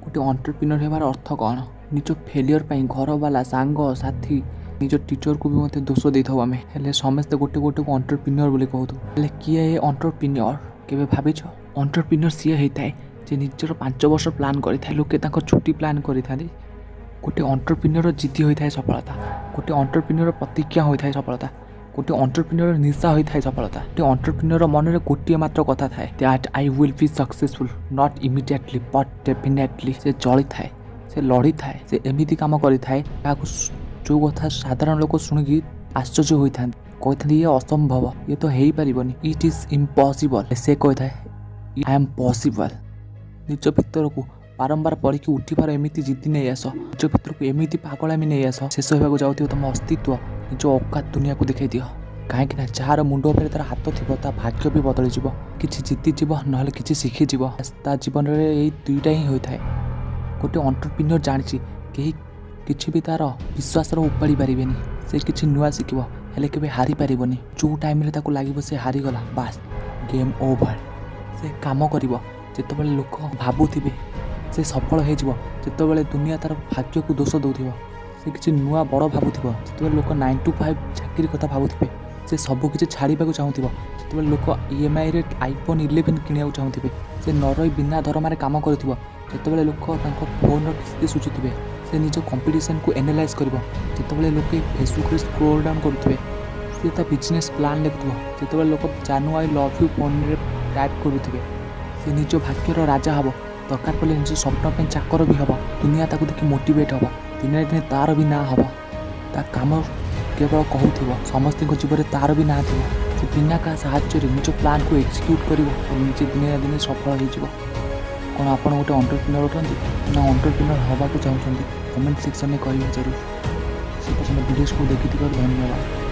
गोटे एंटरप्रेन्योर होबार अर्थ कौन निज फेलियर घरवाला सांग साथी निज टीचर को भी मत दोष देथाऊ आम हेल्ले समस्ते गोटे गोटे को एंटरप्रेन्योर बोली कहतु हेल्ले किए एंटरप्रेन्योर केबे भाविछ एंटरप्रेन्योर सी होता है जे निजर 5 वर्ष प्लान करें लोके छुट्टी प्लान करें गोटे एंटरप्रेन्योर जिद्दी होता है सफलता गोटे एंटरप्रेन्योर प्रतिज्ञा होता है सफलता गोटे एंटरप्रेन्योर निशा होता है सफलता गोटे एंटरप्रेन्योर मन में गोटे मात्र कथा थाए that I will be successful not immediately but definitely से चली थाए से लड़ी थाए से एमती काम करें जो कथा साधारण लोक शुणिकी आश्चर्य होता है कहते ये असंभव ये तो हो पारनी इट इज इम्पॉसिबल से कहता है आई एम पॉसिबल निज भितर को बारंबार पढ़ी उठिबार एमती जिद्दी नहीं आस निज भितर को एमती पागलामी नहीं आस शेष होगा जाऊँ तुम अस्तित्व निज औकात दुनिया को देखा दियो कहीं जार मुंड उपर तार हाथ थी भाग्य भी बदली कि जिति जीव ना कि शिखिज जीवन में यही दुईटा ही होता है गोटे एंटरप्रेन्योर जानी कहीं किसी भी तार विश्वास उपाड़ी पारे से किसी नुआ शिखब हेल्ले के हारी पारनी जो टाइम लगे से हारीगला बास गेम ओवर से काम कर जिते लोक भावुवे से सफल होते दुनिया तार भाग्य को दोष दौर से किसी नुआ बड़ भावुव जो लोक 9 to 5 चाकरी कथा भावुवे से सबकि छाड़ा चाहूब जो लोक EMI रे iPhone 11 किणा चाहूबे से न रही बिना दरमार कम कर लोक फोन किस्ती सुझुवे से निज कंपटीशन को एनालाइज कर जो लोके फेसबुक रे स्क्रोल डाउन करुवे से बिजनेस प्लान लिखुव जो लोक जानू आई लव यू फोन रे टाइप करुवे से निज भाग्यर राजा हम दरकार पड़े निज स्वप्न चाकर भी हम दुनिया ताकू देखि मोटिवेट हम दिने दिने तार भी ना हम ता काम केवल कहूब समस्त जीवन में तार भी ना थी से बिना क्या साहाଯ୍य निज प्लान को एक्सिक्यूट कर निजे दिने ना दिने सफल हो कौन आप गोटे एंटरप्रेन्योर उठती ना एंटरप्रेन्योर हवा को चाहते कमेंट सेक्शन में करेंगे जरूर से वीडियोस को देखी धन्यवाद।